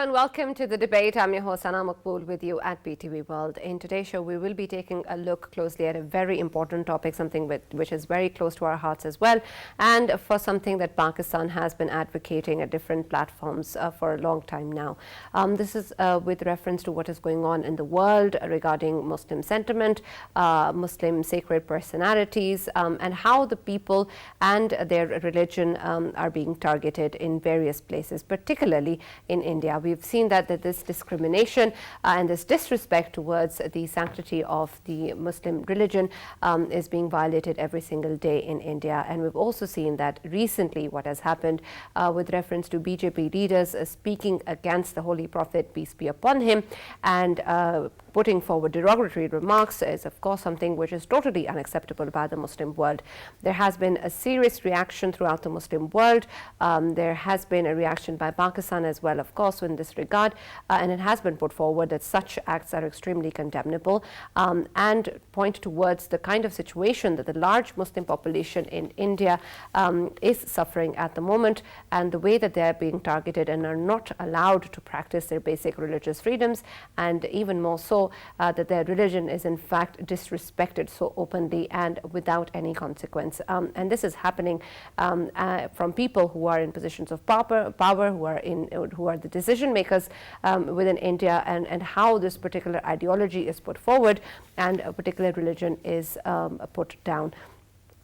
Hello and welcome to the debate. I'm your host, Anna Maqbool, with you at PTV World. In today's show, we will be taking a look closely at a very important topic, something which is very close to our hearts as well, and for something that Pakistan has been advocating at different platforms for a long time now. This is with reference to what is going on in the world regarding Muslim sentiment, Muslim sacred personalities, and how the people and their religion are being targeted in various places, particularly in India. We've seen that this discrimination and this disrespect towards the sanctity of the Muslim religion is being violated every single day in India. And we've also seen that recently what has happened with reference to BJP leaders speaking against the Holy Prophet, peace be upon him, and putting forward derogatory remarks is, of course, something which is totally unacceptable by the Muslim world. There has been a serious reaction throughout the Muslim world. There has been a reaction by Pakistan as well, of course, in this regard, and it has been put forward that such acts are extremely condemnable and point towards the kind of situation that the large Muslim population in India is suffering at the moment, and the way that they are being targeted and are not allowed to practice their basic religious freedoms, and even more so that their religion is in fact disrespected so openly and without any consequence. And this is happening from people who are in positions of power, who are the decision makers within India, and how this particular ideology is put forward and a particular religion is put down.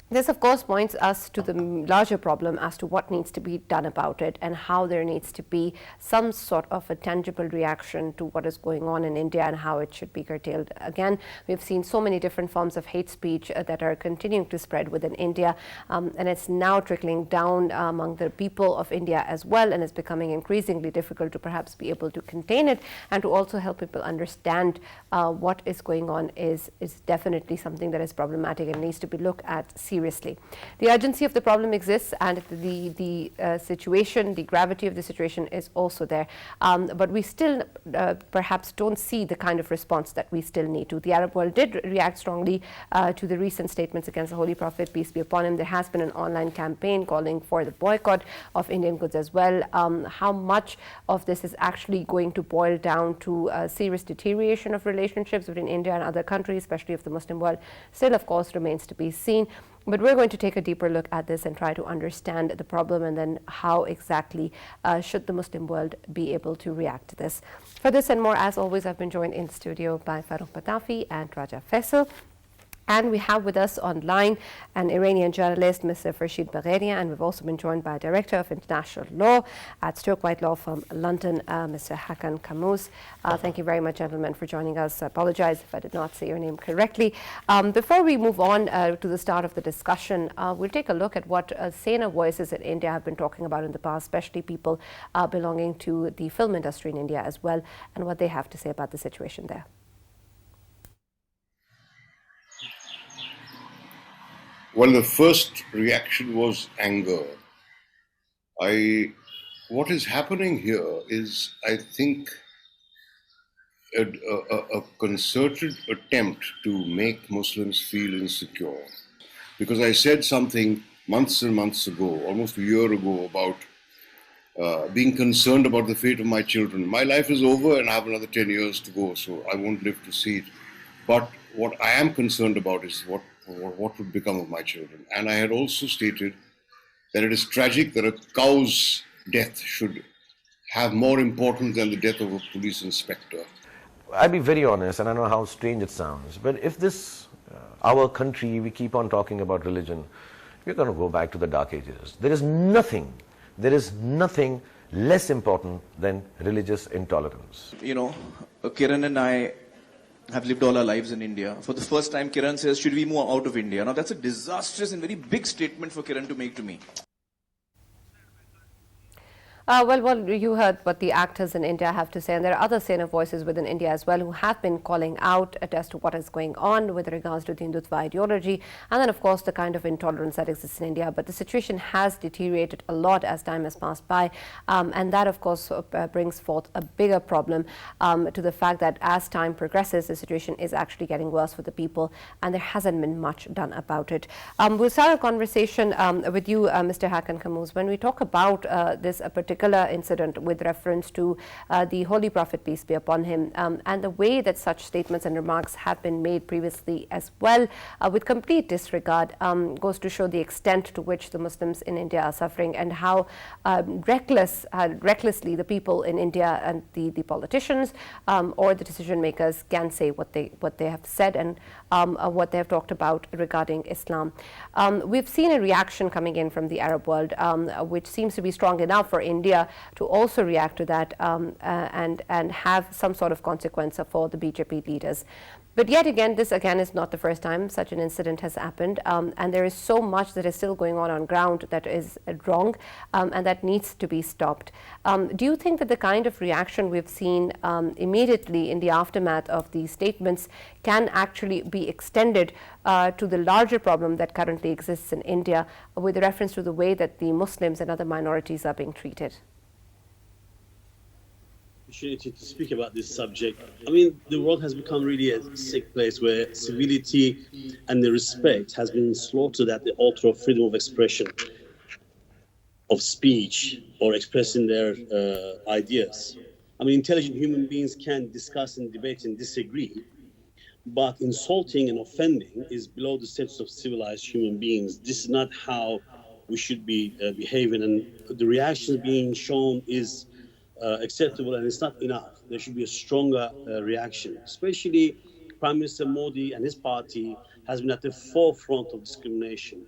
This, of course, points us to the larger problem as to what needs to be done about it and how there needs to be some sort of a tangible reaction to what is going on in India and how it should be curtailed. Again, we've seen so many different forms of hate speech that are continuing to spread within India, and it's now trickling down among the people of India as well, and it's becoming increasingly difficult to perhaps be able to contain it and to also help people understand what is going on is definitely something that is problematic and needs to be looked at seriously. The urgency of the problem exists, and the situation, the gravity of the situation is also there. But we still perhaps don't see the kind of response that we still need to. The Arab world did react strongly to the recent statements against the Holy Prophet, peace be upon him. There has been an online campaign calling for the boycott of Indian goods as well. How much of this is actually going to boil down to a serious deterioration of relationships between India and other countries, especially of the Muslim world, still, of course, remains to be seen. But we're going to take a deeper look at this and try to understand the problem, and then how exactly should the Muslim world be able to react to this. For this and more, as always, I've been joined in studio by Farrukh Pitafi and Raja Faisal. And we have with us online an Iranian journalist, Mr. Farrukh Pitafi, and we've also been joined by a Director of International Law at Stoke White Law Firm London, Mr. Hakan Kamouz. Thank you very much, gentlemen, for joining us. I apologize if I did not say your name correctly. Before we move on to the start of the discussion, we'll take a look at what saner voices in India have been talking about in the past, especially people belonging to the film industry in India as well, and what they have to say about the situation there. Well, the first reaction was anger. What is happening here is, I think, a concerted attempt to make Muslims feel insecure. Because I said something months and months ago, almost a year ago, about being concerned about the fate of my children. My life is over and I have another 10 years to go, so I won't live to see it. But what I am concerned about is what would become of my children. And I had also stated that it is tragic that a cow's death should have more importance than the death of a police inspector. I'll be very honest, and I know how strange it sounds, but if this, our country, we keep on talking about religion, we're going to go back to the dark ages. There is nothing less important than religious intolerance. You know, Kiran and I have lived all our lives in India. For the first time, Kiran says, should we move out of India? Now, that's a disastrous and very big statement for Kiran to make to me. Well, you heard what the actors in India have to say, and there are other saner voices within India as well who have been calling out as to what is going on with regards to the Hindutva ideology, and then, of course, the kind of intolerance that exists in India. But the situation has deteriorated a lot as time has passed by, and that, of course, brings forth a bigger problem to the fact that as time progresses, the situation is actually getting worse for the people, and there hasn't been much done about it. We'll start a conversation with you, Mr. Hakan Kamouz. When we talk about this particular particular incident with reference to the Holy Prophet, peace be upon him, and the way that such statements and remarks have been made previously as well, with complete disregard, goes to show the extent to which the Muslims in India are suffering, and how recklessly the people in India and the politicians or the decision makers can say what they have said and what they have talked about regarding Islam. We've seen a reaction coming in from the Arab world, which seems to be strong enough for India to also react to that and have some sort of consequence for the BJP leaders. But yet again, this again is not the first time such an incident has happened, and there is so much that is still going on ground that is wrong and that needs to be stopped. Do you think that the kind of reaction we've seen immediately in the aftermath of these statements can actually be extended to the larger problem that currently exists in India with reference to the way that the Muslims and other minorities are being treated? Opportunity to speak about this subject. I mean, the world has become really a sick place where civility and the respect has been slaughtered at the altar of freedom of expression, of speech, or expressing their ideas. I mean, intelligent human beings can discuss and debate and disagree, but insulting and offending is below the status of civilized human beings. This is not how we should be behaving, and the reactions being shown is acceptable, and it's not enough. There should be a stronger reaction. Especially Prime Minister Modi and his party has been at the forefront of discrimination,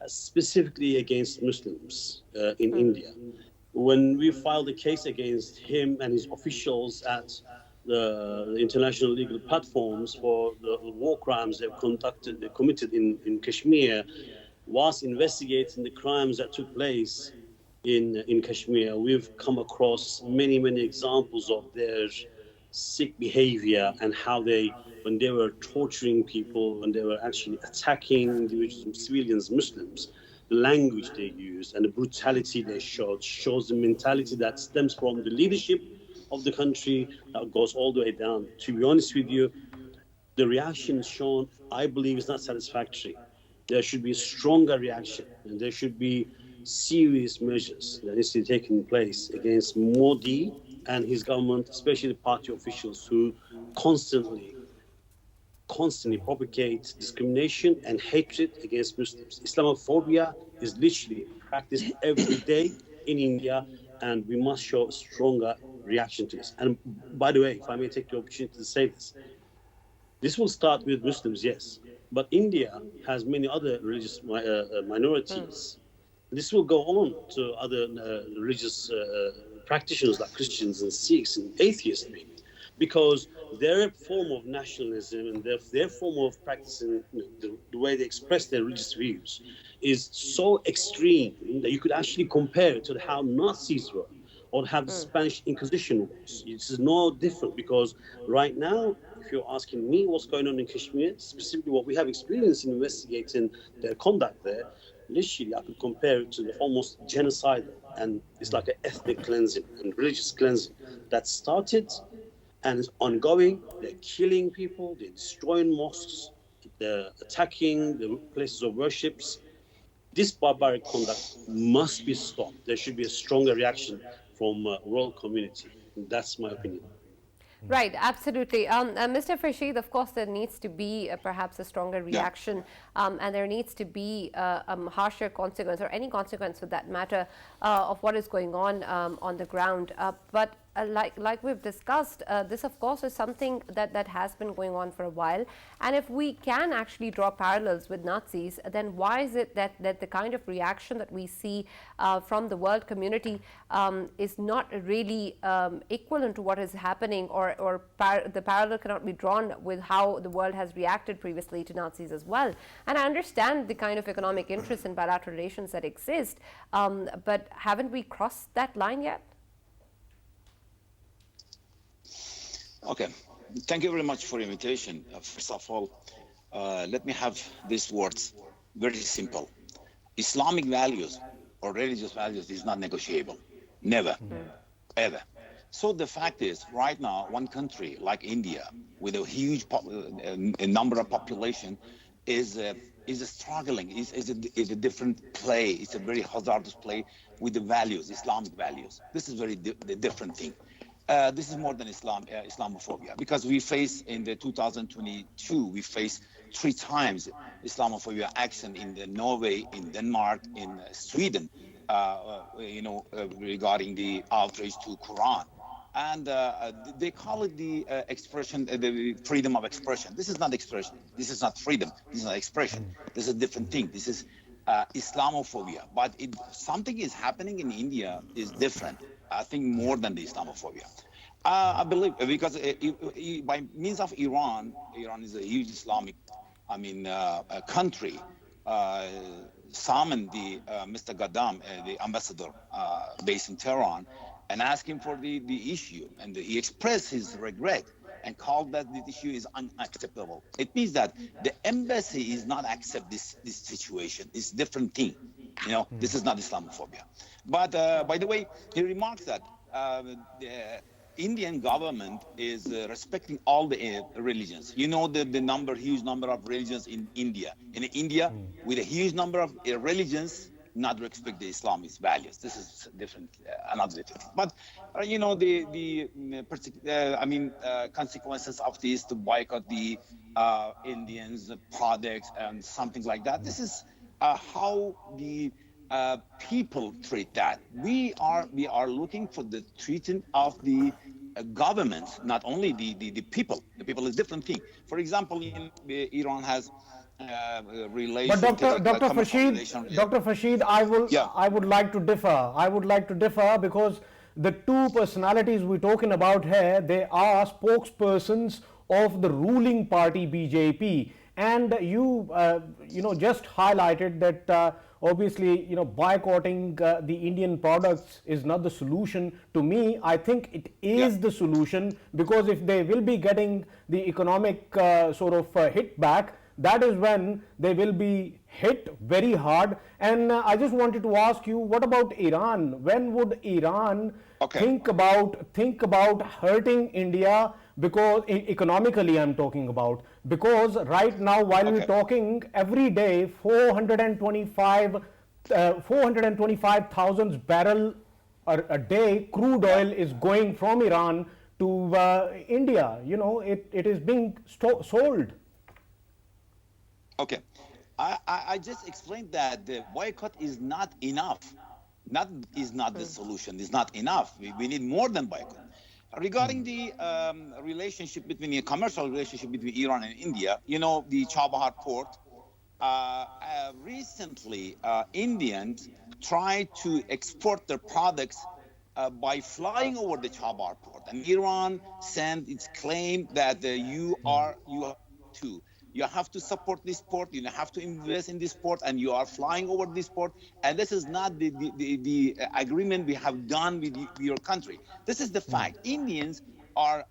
specifically against Muslims in India. When we filed a case against him and his officials at the international legal platforms for the war crimes they committed in Kashmir, whilst investigating the crimes that took place in Kashmir, we've come across many examples of their sick behavior and how when they were torturing people, when they were actually attacking individuals, civilians, Muslims, the language they used and the brutality they showed shows the mentality that stems from the leadership of the country that goes all the way down. To be honest with you, the reaction shown, I believe, is not satisfactory. There should be a stronger reaction, and there should be serious measures that needs to be taken place against Modi and his government, especially party officials who constantly propagate discrimination and hatred against Muslims. Islamophobia is literally practiced every day in India, and we must show a stronger reaction to this. And by the way, if I may take the opportunity to say this will start with Muslims, yes, but India has many other religious minorities. This will go on to other religious practitioners like Christians and Sikhs and atheists, maybe, because their form of nationalism and their form of practicing the way they express their religious views is so extreme that you could actually compare it to how Nazis were or how the Spanish Inquisition was. It's no different, because right now, if you're asking me what's going on in Kashmir, specifically what we have experienced in investigating their conduct there, literally I could compare it to the almost genocidal, and it's like an ethnic cleansing and religious cleansing that started and is ongoing. They're killing people, they're destroying mosques, they're attacking the places of worships. This barbaric conduct must be stopped. There should be a stronger reaction from world community. That's my opinion. Right, absolutely. Mr. Farshid, of course, there needs to be perhaps a stronger reaction, and there needs to be a harsher consequence, or any consequence for that matter, of what is going on the ground. But like we've discussed, this of course is something that has been going on for a while, and if we can actually draw parallels with Nazis, then why is it that the kind of reaction that we see from the world community is not really equivalent to what is happening, or the parallel cannot be drawn with how the world has reacted previously to Nazis as well? And I understand the kind of economic interests and bilateral relations that exist, but haven't we crossed that line yet? Okay, thank you very much for the invitation. First of all, let me have these words very simple. Islamic values or religious values is not negotiable, never, ever. So the fact is, right now, one country like India, with a huge number of population, is struggling, is a different play. It's a very hazardous play with the values, Islamic values. This is very different thing. This is more than Islamophobia, because we face in the 2022, we face 3 times Islamophobia action in Norway, in Denmark, in Sweden, regarding the outrage to Quran. And they call it the expression, the freedom of expression. This is not expression. This is not freedom. This is not expression. This is a different thing. This is Islamophobia. But something is happening in India is different. I think more than the Islamophobia. I believe because by means of Iran is a huge Islamic, country. Summoned the Mr. Gaddam, the ambassador based in Tehran, and asked him for the issue, and he expressed his regret and called that the issue is unacceptable. It means that the embassy is not accept this situation. It's a different thing. This is not Islamophobia. But by the way, he remarks that the Indian government is respecting all the religions. The huge number of religions in India. In India, with a huge number of religions, not respect the Islamic values. This is different, another different. But consequences of this to boycott the Indians products and something like that. This is how the people treat that. We are looking for the treatment of the government, not only the people. The people is different thing. For example, Iran has relation. But Dr. Farshid, I would like to differ. I would like to differ because the 2 personalities we're talking about here, they are spokespersons of the ruling party BJP, and you just highlighted that obviously boycotting the Indian products is not the solution. To me, I think it is the solution, because if they will be getting the economic hit back, that is when they will be hit very hard. And I just wanted to ask you, what about Iran? When would Iran think about hurting India? Because economically I'm talking about, because right now while we're talking, every day 425,000 barrel a day crude oil is going from Iran to India. It is being sold. Okay, I just explained that the boycott is not enough. Is not the solution. It's not enough. We need more than boycott. Regarding the relationship between the commercial relationship between Iran and India, the Chabahar port. Recently, Indians tried to export their products by flying over the Chabahar port, and Iran sent its claim that you have to support this port, you have to invest in this port, and you are flying over this port, and this is not the agreement we have done with your country. This is the fact. Indians are,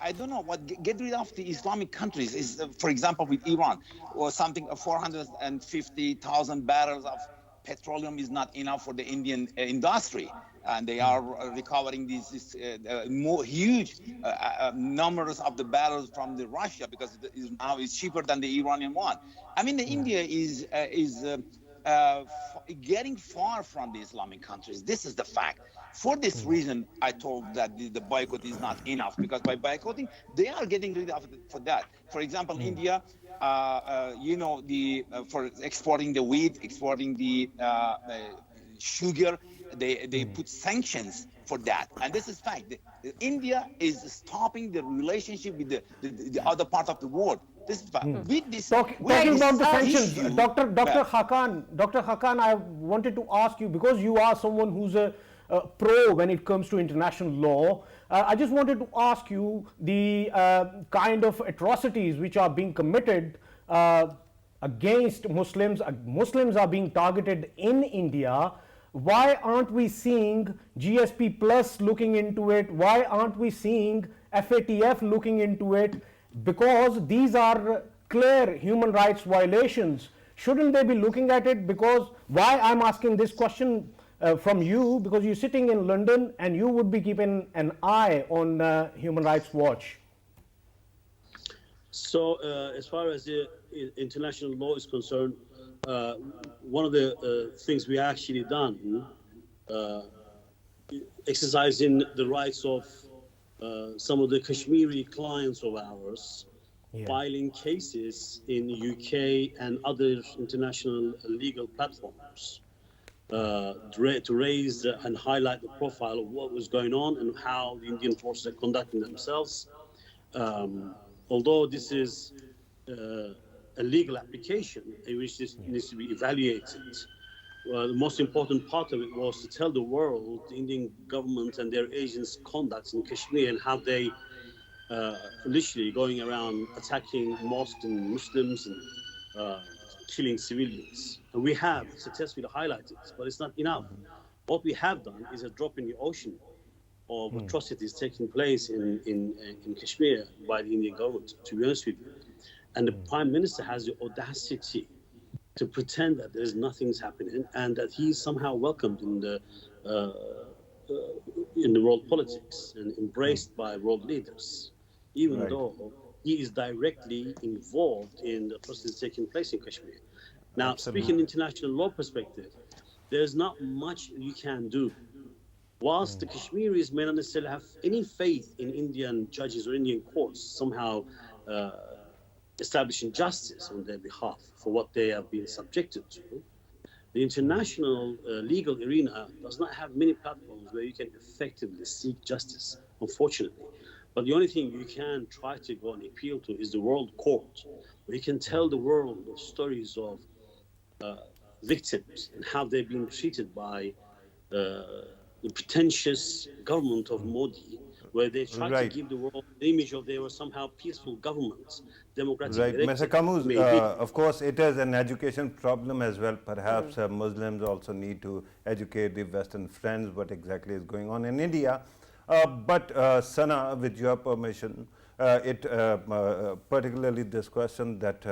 I don't know what, get rid of the Islamic countries. Is for example, with Iran, or something, 450,000 barrels of petroleum is not enough for the Indian industry. And they are recovering these more huge numbers of the barrels from the Russia, because now it's cheaper than the Iranian one. India is getting far from the Islamic countries. This is the fact. For this reason, I told that the boycott is not enough, because by boycotting, they are getting rid of it for that. For example, India, for exporting the wheat, exporting the sugar, they put sanctions for that, and this is fact. India is stopping the relationship with the other part of the world. This is fact. With this, talking about the sanctions, Dr. Hakan, I wanted to ask you, because you are someone who's a pro when it comes to international law. I just wanted to ask you the kind of atrocities which are being committed against Muslims. Muslims are being targeted in India. Why aren't we seeing GSP Plus looking into it? Why aren't we seeing FATF looking into it? Because these are clear human rights violations. Shouldn't they be looking at it? Because why I'm asking this question from you, because you're sitting in London and you would be keeping an eye on Human Rights Watch. So, as far as the international law is concerned, one of the things we actually done, uh, exercising the rights of some of the Kashmiri clients of ours, Yeah. filing cases in the UK and other international legal platforms to raise and highlight the profile of what was going on and how the Indian forces are conducting themselves. Although this is a legal application in which this needs to be evaluated, the most important part of it was to tell the world the Indian government and their agents' conduct in Kashmir and how they literally going around attacking mosques and Muslims and killing civilians. And we have successfully highlighted, but it's not enough. What we have done is a drop in the ocean of atrocities taking place in Kashmir by the Indian government, to be honest with you. And the Prime Minister has the audacity to pretend that there's nothing's happening and that he's somehow welcomed in the world politics and embraced by world leaders, even though he is directly involved in the atrocities taking place in Kashmir. Now, speaking international law perspective, there's not much you can do. Whilst the Kashmiris may not necessarily have any faith in Indian judges or Indian courts somehow establishing justice on their behalf for what they have been subjected to, the international legal arena does not have many platforms where you can effectively seek justice, unfortunately. But the only thing you can try to go and appeal to is the World Court, where you can tell the world of stories of victims and how they've been treated by the pretentious government of Modi, where they try to give the world the image of they were somehow peaceful governments, democratic. Right, Mr. Kamuz, of course, it is an education problem as well. Perhaps Muslims also need to educate the Western friends what exactly is going on in India. But Sana, with your permission, particularly this question that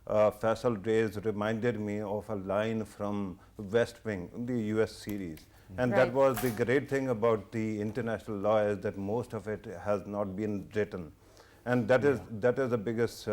Faisal raised reminded me of a line from West Wing, the US series. And that was the great thing about the international law is that most of it has not been written. And that is the biggest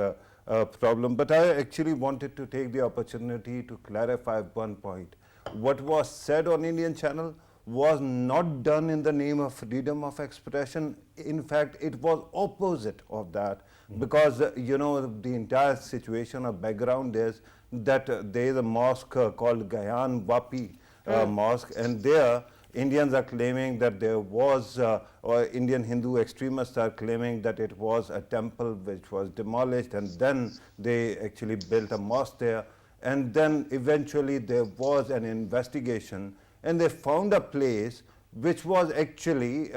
problem. But I actually wanted to take the opportunity to clarify one point. What was said on Indian channel was not done in the name of freedom of expression. In fact, it was opposite of that because, you know, the entire situation or background is that there is a mosque called Gayan Wapi mosque, and there Indians are claiming that there was, or Indian Hindu extremists are claiming that it was a temple which was demolished, and then they actually built a mosque there. And then eventually there was an investigation, and they found a place which was actually,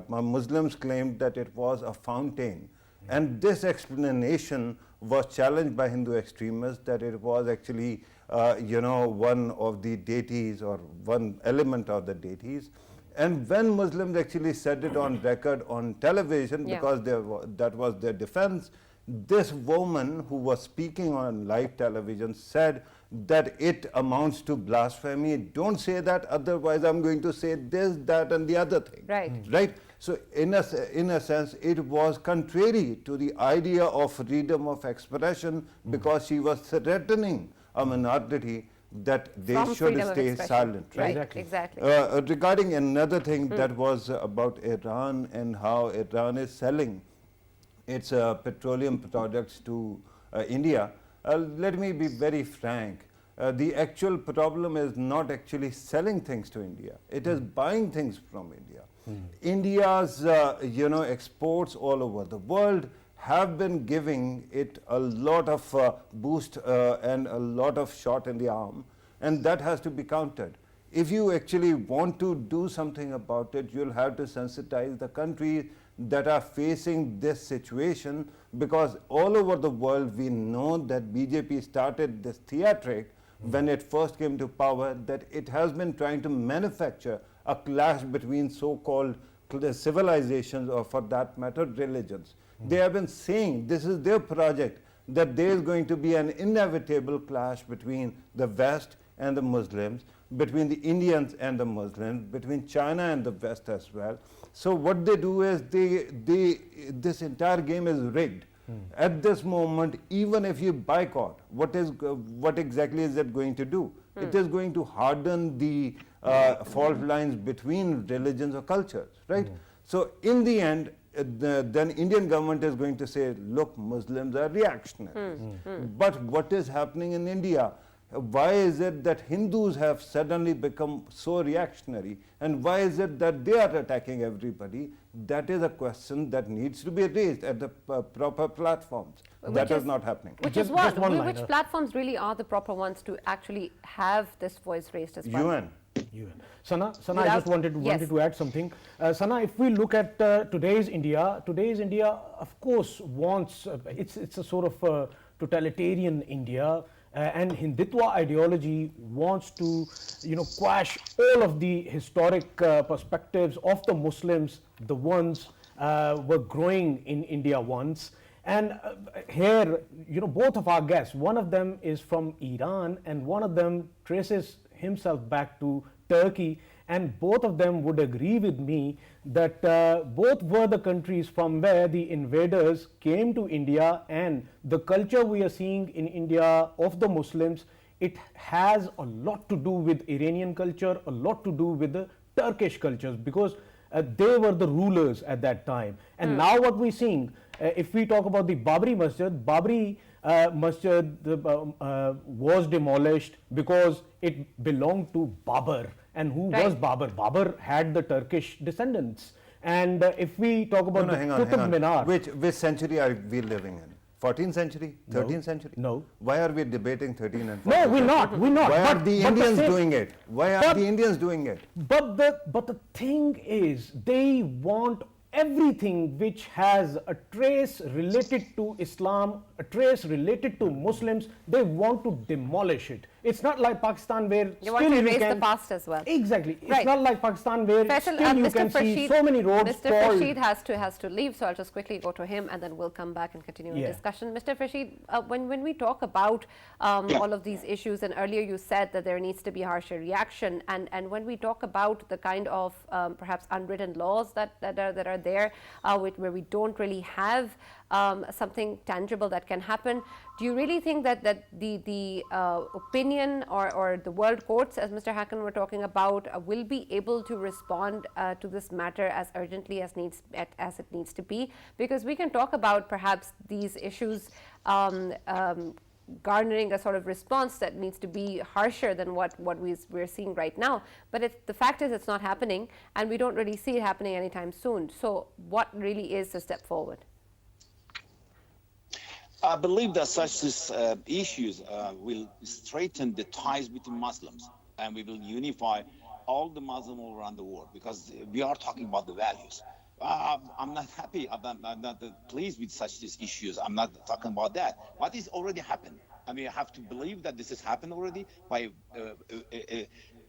Muslims claimed that it was a fountain. And this explanation was challenged by Hindu extremists that it was actually, one of the deities or one element of the deities. And when Muslims actually said it on record on television, because that was their defense, this woman who was speaking on live television said that it amounts to blasphemy. Don't say that, otherwise I'm going to say this, that, and the other thing. Right? So in a sense, it was contrary to the idea of freedom of expression because she was threatening a minority that they should stay silent. Right? Exactly. Regarding another thing that was about Iran and how Iran is selling its petroleum products to India, let me be very frank. The actual problem is not actually selling things to India. It is buying things from India. India's exports all over the world have been giving it a lot of boost and a lot of shot in the arm, and that has to be countered. If you actually want to do something about it, you'll have to sensitize the countries that are facing this situation, because all over the world we know that BJP started this theatric when it first came to power, that it has been trying to manufacture a clash between so-called civilizations, or for that matter religions. They have been saying, this is their project, that there is going to be an inevitable clash between the West and the Muslims, between the Indians and the Muslims, between China and the West as well. So what they do is this entire game is rigged. At this moment, even if you boycott, what exactly is it going to do? It is going to harden the fault lines between religions or cultures, right? So in the end, then Indian government is going to say, look, Muslims are reactionaries. But what is happening in India? Why is it that Hindus have suddenly become so reactionary, and why is it that they are attacking everybody? That is a question that needs to be raised at the proper platforms. That is not happening. Which platforms really are the proper ones to actually have this voice raised as well? UN. Sana, I just wanted to add something. Sana, if we look at today's India, of course wants, it's a sort of totalitarian India, and Hindutva ideology wants to, quash all of the historic perspectives of the Muslims, the ones were growing in India once. And here, both of our guests, one of them is from Iran and one of them traces himself back to Turkey, and both of them would agree with me that both were the countries from where the invaders came to India, and the culture we are seeing in India of the Muslims, it has a lot to do with Iranian culture, a lot to do with the Turkish cultures, because they were the rulers at that time. And now what we're seeing, if we talk about the Babri Masjid was demolished because it belonged to Babur. And who was Babur? Babur had the Turkish descendants. And if we talk about the Qutb Minar. Which century are we living in? 14th century? 13th century? No. Why are we debating 13 and 14th? No, we're not. Why are the Indians doing it? Why are the Indians doing it? But the thing is, they want everything which has a trace related to Islam, a trace related to Muslims, they want to demolish it. It's not like Pakistan where you want to erase the past as well. Exactly. It's not like Pakistan where Faisal, still you can see so many roads Mr. Farshid has to leave, so I'll just quickly go to him and then we'll come back and continue the discussion. Mr. Farshid, when we talk about all of these issues, and earlier you said that there needs to be harsher reaction, and when we talk about the kind of perhaps unwritten laws that are there, where we don't really have something tangible that can happen, do you really think that the opinion or the world courts, as Mr. Hakan were talking about, will be able to respond to this matter as urgently as it needs to be? Because we can talk about perhaps these issues garnering a sort of response that needs to be harsher than what we're seeing right now. But the fact is it's not happening, and we don't really see it happening anytime soon. So what really is the step forward? I believe that such issues will straighten the ties between Muslims, and we will unify all the Muslims all around the world, because we are talking about the values. I'm not happy, I'm not pleased with such these issues. I'm not talking about that. What is already happened? I mean, I have to believe that this has happened already by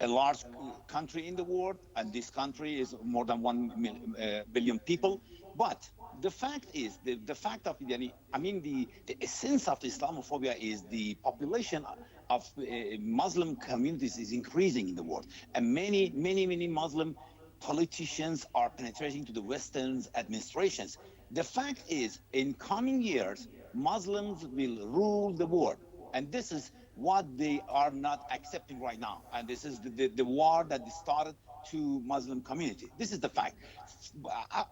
a large country in the world, and this country is more than 1 billion people. But the fact is, the fact of the essence of Islamophobia is the population of Muslim communities is increasing in the world, and many Muslim politicians are penetrating to the Western administrations. The fact is, in coming years, Muslims will rule the world, and this is what they are not accepting right now, and this is the war that started to Muslim community. This is the fact.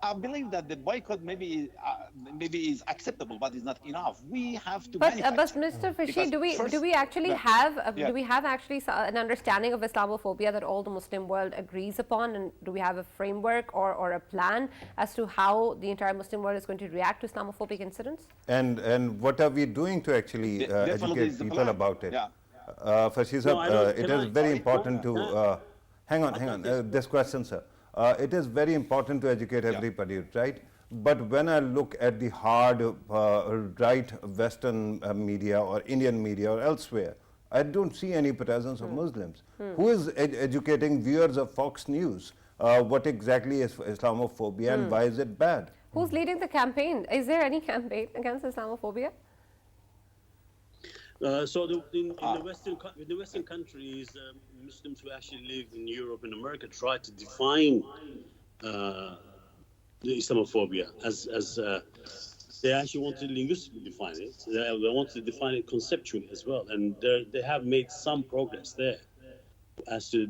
I believe that the boycott maybe is acceptable, but it's not enough. We have to. But Mr. Farshid, do we actually have an understanding of Islamophobia that all the Muslim world agrees upon, and do we have a framework or a plan as to how the entire Muslim world is going to react to Islamophobic incidents? And what are we doing to actually educate people about it? Farshid, it is very important to. Hang on. This question, sir. It is very important to educate everybody, right? But when I look at the hard right Western media or Indian media or elsewhere, I don't see any presence of Muslims. Who is educating viewers of Fox News? What exactly is Islamophobia and why is it bad? Who's leading the campaign? Is there any campaign against Islamophobia? In the Western countries, Muslims who actually live in Europe and America try to define the Islamophobia as They actually want to linguistically define it. They want to define it conceptually as well, and they have made some progress there as to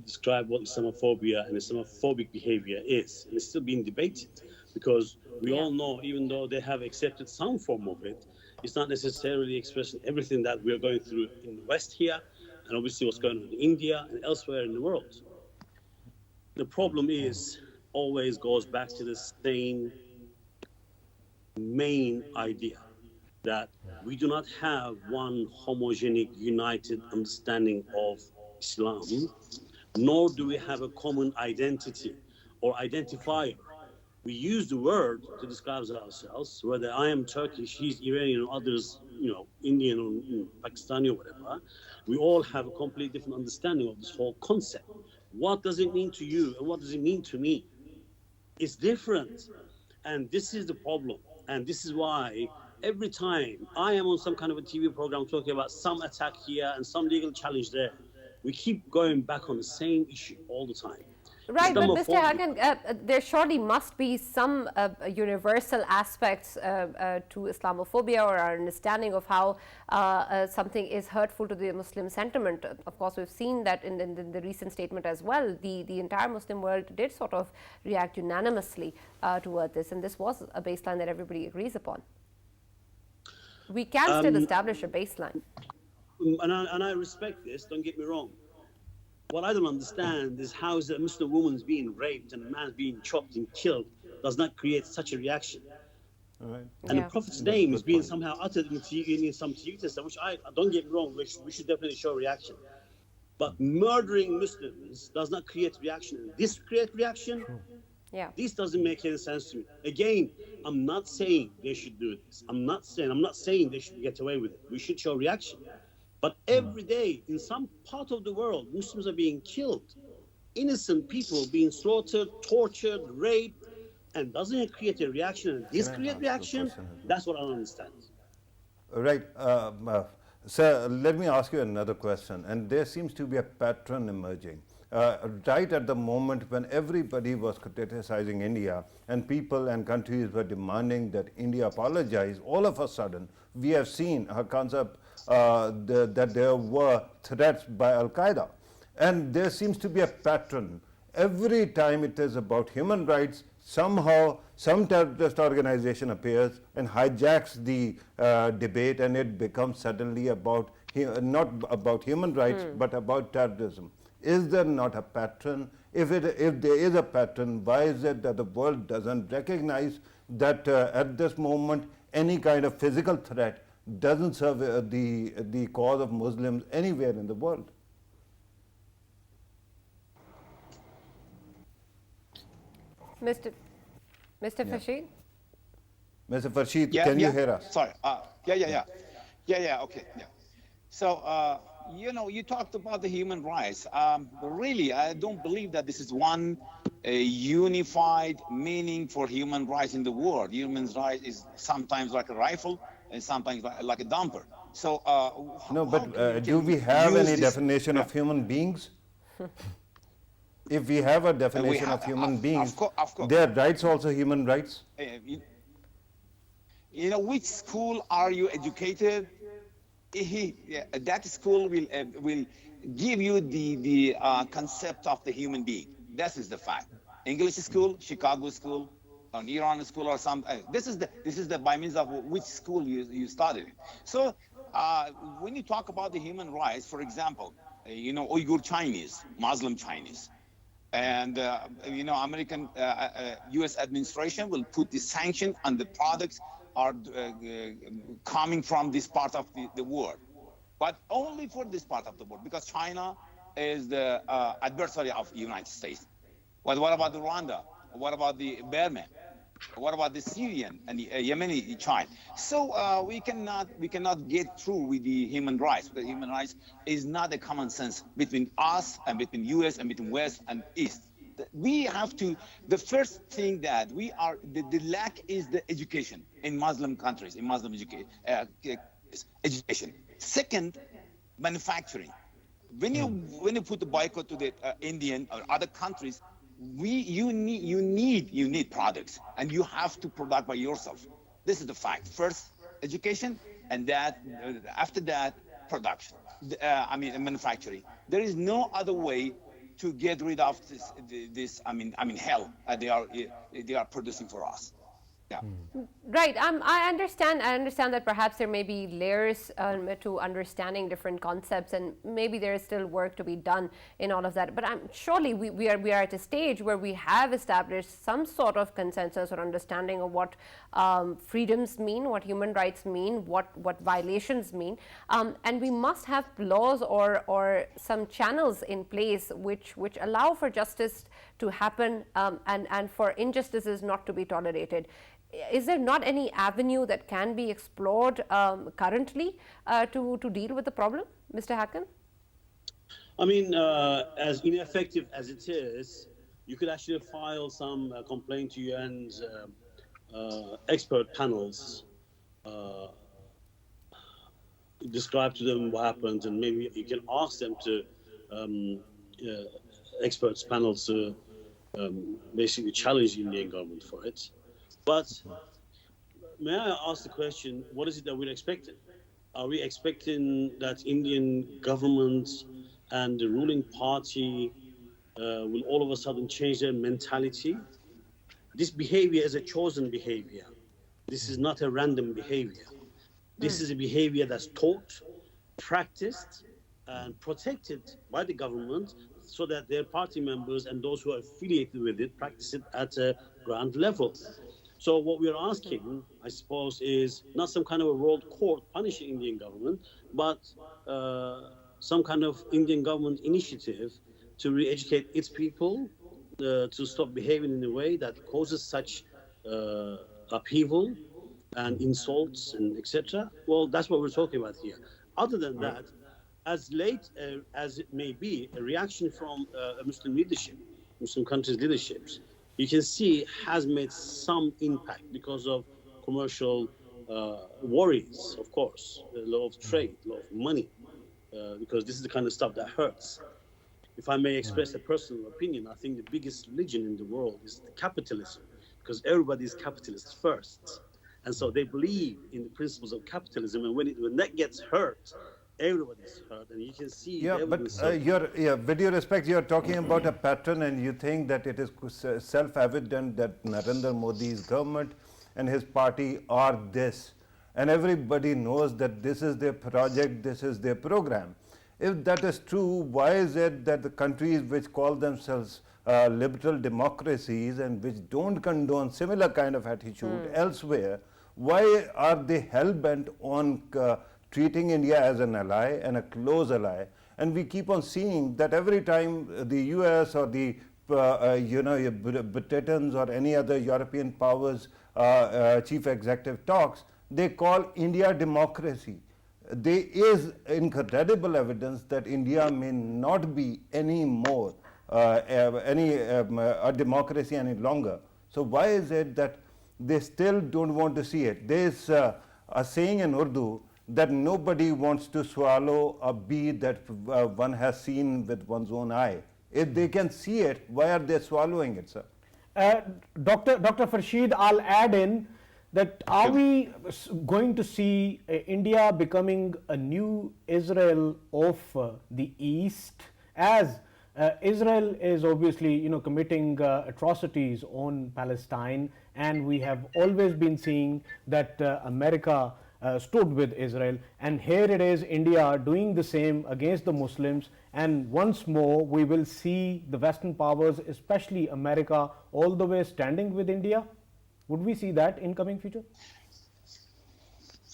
describe what Islamophobia and Islamophobic behavior is, and it's still being debated because we all know, even though they have accepted some form of it, it's not necessarily expressing everything that we are going through in the West here, and obviously what's going on in India and elsewhere in the world. The problem is always goes back to the same main idea that we do not have one homogenic, united understanding of Islam, nor do we have a common identity or identifier. We use the word to describe ourselves, whether I am Turkish, he's Iranian, or others, Indian or Pakistani or whatever. We all have a completely different understanding of this whole concept. What does it mean to you and what does it mean to me? It's different. And this is the problem. And this is why every time I am on some kind of a TV program talking about some attack here and some legal challenge there, we keep going back on the same issue all the time. Right, but Mr. Hakan, there surely must be some universal aspects to Islamophobia or our understanding of how something is hurtful to the Muslim sentiment. Of course, we've seen that in the recent statement as well. The entire Muslim world did sort of react unanimously toward this, and this was a baseline that everybody agrees upon. We can still establish a baseline. And I respect this, don't get me wrong. What I don't understand is how is a Muslim woman's being raped and a man's being chopped and killed does not create such a reaction. Right. And the Prophet's name is being somehow uttered in some TV system, which I don't get me wrong, we should definitely show reaction. But murdering Muslims does not create reaction. This create reaction? Yeah. This doesn't make any sense to me. Again, I'm not saying they should do this. I'm not saying they should get away with it. We should show reaction. But every day, in some part of the world, Muslims are being killed. Innocent people being slaughtered, tortured, raped, and doesn't it create a reaction? And this create reaction? That's what I don't understand. Right. Sir, let me ask you another question. And there seems to be a pattern emerging. Right at the moment when everybody was criticizing India and people and countries were demanding that India apologize, all of a sudden, we have seen a concept that there were threats by Al-Qaeda. And there seems to be a pattern. Every time it is about human rights, somehow some terrorist organization appears and hijacks the debate, and it becomes suddenly about not about human rights, but about terrorism. Is there not a pattern? If there is a pattern, why is it that the world doesn't recognize that at this moment any kind of physical threat doesn't serve the cause of Muslims anywhere in the world? Mr. Farshid? Mr. Farshid, can you hear us? Sorry. Okay. Yeah. So, you talked about the human rights. But really, I don't believe that this is one unified meaning for human rights in the world. Human rights is sometimes like a rifle and sometimes like a dumper. So, no, but do we have any definition of human beings? If we have a definition of human beings, of course. Their rights also human rights? Which school are you educated? That school will give you the concept of the human being. That is the fact. English school, Chicago school, an Iran school, or some. This is the by means of which school you studied. So when you talk about the human rights, for example, Uyghur Chinese, Muslim Chinese, and American U.S. administration will put the sanction on the products are coming from this part of the world, but only for this part of the world, because China is the adversary of the United States. What about the Rwanda? What about the Burma? What about the Syrian and the Yemeni child? So we cannot get through with the human rights. The human rights is not a common sense between us and between U.S. and between West and East. We have to, the first thing that we are, the lack is the education in Muslim countries, in Muslim education. Second, manufacturing. When you put the boycott to the Indian or other countries, you need products, and you have to produce by yourself. This is the fact. First, education, and that after that, production. Manufacturing. There is no other way to get rid of this hell they are producing for us. Yeah. Right. I understand. I understand that perhaps there may be layers to understanding different concepts, and maybe there is still work to be done in all of that. But surely we are at a stage where we have established some sort of consensus or understanding of what freedoms mean, what human rights mean, what violations mean, and we must have laws or some channels in place which allow for justice to happen and for injustices not to be tolerated. Is there not any avenue that can be explored currently to deal with the problem, Mr. Hakan? I mean, as ineffective as it is, you could actually file some complaint to UN's expert panels, describe to them what happened, and maybe you can ask them to experts panels to basically challenge the Indian government for it. But may I ask the question, what is it that we're expecting? Are we expecting that Indian government and the ruling party will all of a sudden change their mentality? This behavior is a chosen behavior. This is not a random behavior. This is a behavior that's taught, practiced, and protected by the government so that their party members and those who are affiliated with it practice it at a ground level. So what we're asking, I suppose, is not some kind of a world court punishing Indian government, but some kind of Indian government initiative to re-educate its people, to stop behaving in a way that causes such upheaval and insults and etc. Well, that's what we're talking about here. Other than that, as late as it may be, a reaction from Muslim leadership, Muslim countries' leaderships, you can see has made some impact because of commercial worries, of course, a lot of trade, a lot of money, because this is the kind of stuff that hurts. If I may express a personal opinion, I think the biggest religion in the world is capitalism, because everybody is capitalist first. And so they believe in the principles of capitalism, and when that gets hurt, everybody's hurt, and you can see. Yeah, but with due respect, you're talking about a pattern, and you think that it is self-evident that Narendra Modi's government and his party are this, and everybody knows that this is their project, this is their program. If that is true, why is it that the countries which call themselves liberal democracies and which don't condone similar kind of attitude elsewhere, why are they hell-bent on treating India as an ally and a close ally? And we keep on seeing that every time the US or the Britons or any other European powers chief executive talks, they call India democracy. There is incredible evidence that India may not be any more a democracy any longer. So why is it that they still don't want to see it? There is a saying in Urdu that nobody wants to swallow a bee that one has seen with one's own eye. If they can see it, why are they swallowing it, sir? Dr. Farshid, I'll add in that are we going to see India becoming a new Israel of the East, as Israel is obviously committing atrocities on Palestine, and we have always been seeing that America stood with Israel, and here it is India doing the same against the Muslims, and once more we will see the Western powers, especially America, all the way standing with India. Would we see that in coming future?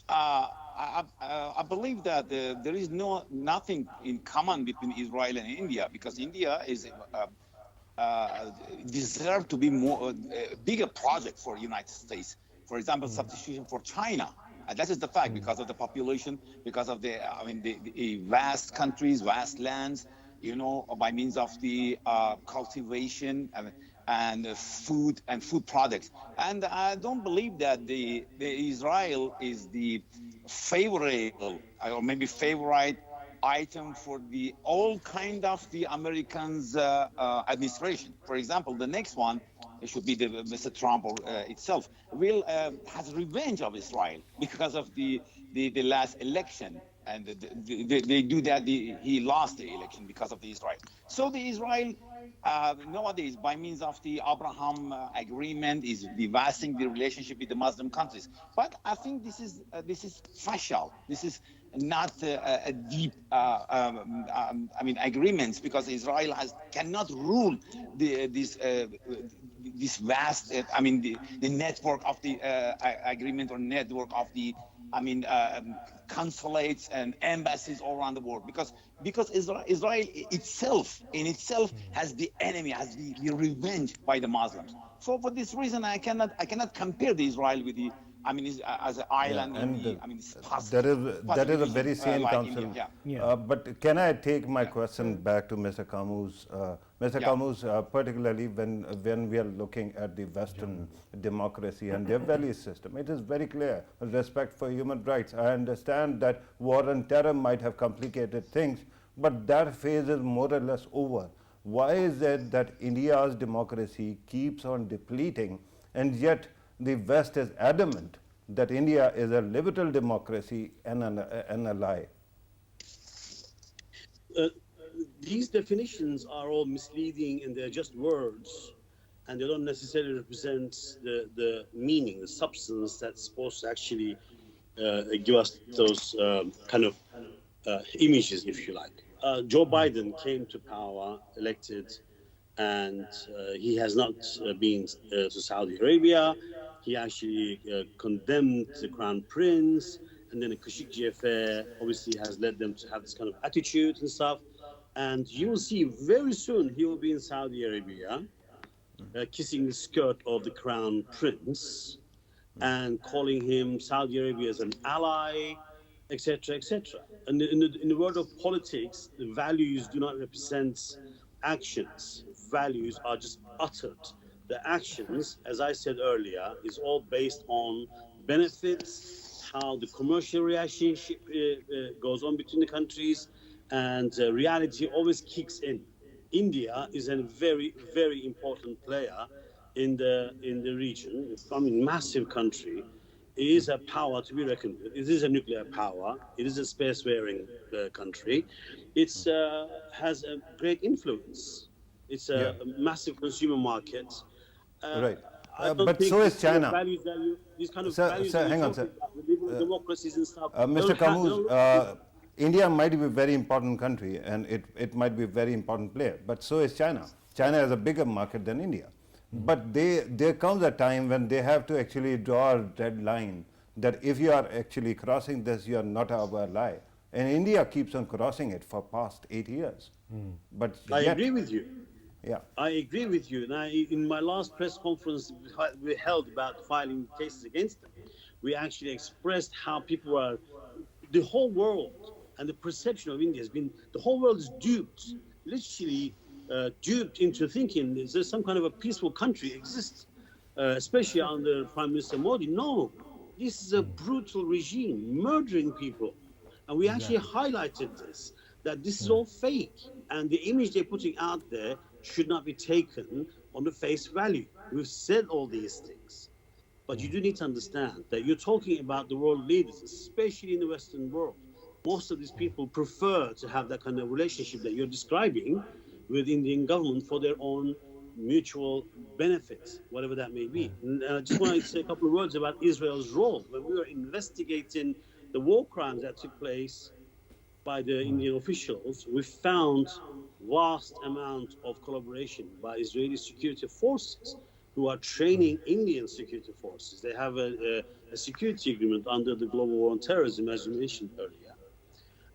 I believe that there is nothing in common between Israel and India, because India is deserved to be more bigger project for United States. For example, substitution for China. That is the fact, because of the population, because of the vast countries, vast lands, by means of the cultivation and food products. And I don't believe that the Israel is the favorable or maybe favorite item for the all kind of the Americans administration. For example, the next one, it should be Mr. Trump or itself, will has revenge of Israel because of the last election. And they do that. He lost the election because of the Israel. So the Israel nowadays, by means of the Abraham agreement, is devastating the relationship with the Muslim countries. But I think this is partial. This is not a deep, agreements, because Israel cannot rule this vast, the network of the agreement, or network of the consulates and embassies all around the world, because Israel itself has the enemy, has the revenge by the Muslims. So for this reason, I cannot compare the Israel with the as an island. That is a very sane counsel. But can I take my question back to Mr. Kamus? Mr. Kamus, particularly when we are looking at the Western democracy and their value system, it is very clear: respect for human rights. I understand that war and terror might have complicated things, but that phase is more or less over. Why is it that India's democracy keeps on depleting, and yet the West is adamant that India is a liberal democracy and a lie? These definitions are all misleading, and they're just words, and they don't necessarily represent the meaning, the substance that's supposed to actually give us those kind of images, if you like. Joe Biden came to power, elected, and he has not been to Saudi Arabia. He actually condemned the Crown Prince, and then the Khashoggi affair obviously has led them to have this kind of attitude and stuff. And you will see very soon he will be in Saudi Arabia, kissing the skirt of the Crown Prince and calling him, Saudi Arabia, as an ally, etc., etc. And in the world of politics, the values do not represent actions. Values are just uttered. The actions, as I said earlier, is all based on benefits, how the commercial relationship goes on between the countries, and reality always kicks in. India is a very, very important player in the region. Massive country. It is a power to be reckoned with. It is a nuclear power. It is a spacefaring country. It has a great influence. It's a massive consumer market. Right. But so is China. These kind of Sir, values hang on, sir. Liberal democracies and stuff. Mr. Kamus, India might be a very important country, and it might be a very important player, but so is China. China has a bigger market than India. But there comes a time when they have to actually draw a red line that if you are actually crossing this, you are not our ally. And India keeps on crossing it for past 8 years. But I agree with you. Yeah, I agree with you. Now, in my last press conference we held about filing cases against them, we actually expressed how people are, the whole world, and the perception of India has been, the whole world is duped, literally duped into thinking there's some kind of a peaceful country exists, especially under Prime Minister Modi. No, this is a brutal regime, murdering people. And we actually highlighted this, that this is all fake, and the image they're putting out there should not be taken on the face value. We've said all these things, but you do need to understand that you're talking about the world leaders, especially in the Western world. Most of these people prefer to have that kind of relationship that you're describing with Indian government for their own mutual benefits, whatever that may be. And I just want to say a couple of words about Israel's role. When we were investigating the war crimes that took place by the Indian officials, we found vast amount of collaboration by Israeli security forces who are training Indian security forces. They have a security agreement under the Global War on Terrorism, as you mentioned earlier.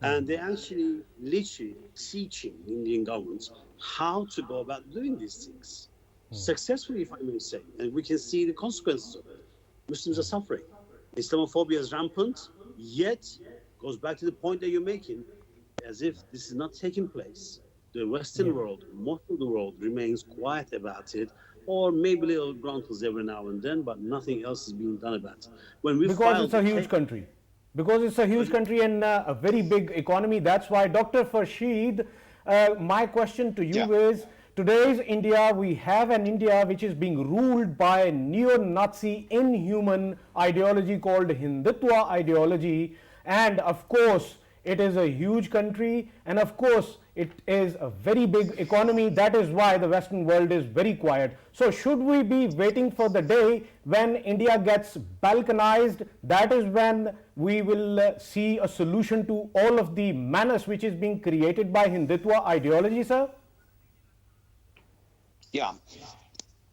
And they're actually literally teaching Indian governments how to go about doing these things successfully, if I may say. And we can see the consequences of it. Muslims are suffering. Islamophobia is rampant, yet goes back to the point that you're making, as if this is not taking place. The Western world, most of the world, remains quiet about it, or maybe little gruntles every now and then, but nothing else is being done about it. When we because it's a huge country. Because it's a huge country and a very big economy. That's why, Dr. Farshid, my question to you is, today's India, we have an India which is being ruled by a neo-Nazi inhuman ideology called Hindutva ideology, and of course it is a huge country, and of course it is a very big economy. That is why the Western world is very quiet. So should we be waiting for the day when India gets balkanized? That is when we will see a solution to all of the menace which is being created by Hindutva ideology, sir? Yeah,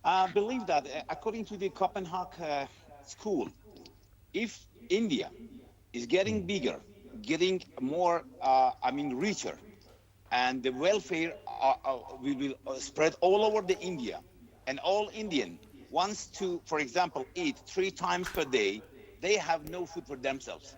I believe that according to the Copenhagen school, if India is getting bigger, getting more, richer, and the welfare will spread all over the India, and all Indian wants to, for example, eat 3 times per day, they have no food for themselves.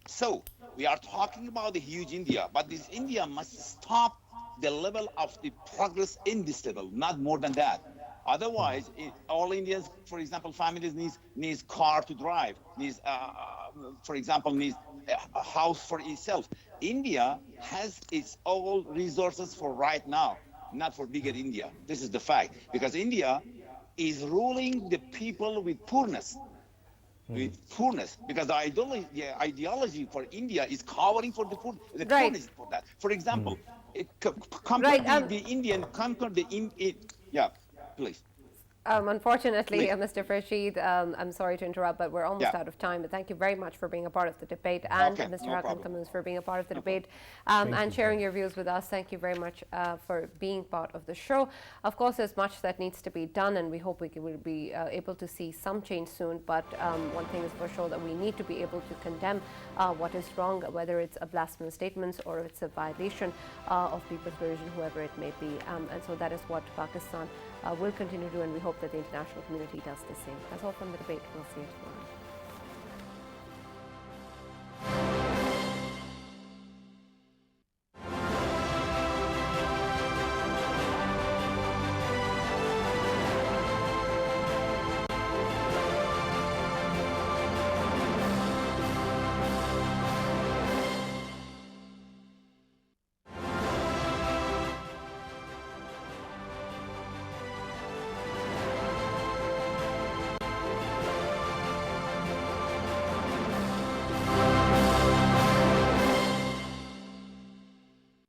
So we are talking about the huge India, but this India must stop the level of the progress in this level, not more than that. Otherwise, all Indians, for example, families needs car to drive, needs, for example, needs a house for itself. India has its own resources for right now, not for bigger India. This is the fact, because India is ruling the people with poorness. With poorness, because the ideology for India is covering for the poor, the Right. poorness for that. For example, Right, the Indian, conquer the yeah, please. Unfortunately, Please. Mr. Farshid, I'm sorry to interrupt, but we're almost Yeah. out of time. But thank you very much for being a part of the debate, and Okay, Mr. no Hakan problem. Kamoos for being a part of the debate, and sharing your views with us. Thank you very much for being part of the show. Of course, there's much that needs to be done, and we hope will be able to see some change soon. But one thing is for sure, that we need to be able to condemn what is wrong, whether it's a blasphemous statement or it's a violation of people's religion, whoever it may be. And so that is what Pakistan will continue to do, and we hope that the international community does the same. That's all from the debate. We'll see you tomorrow.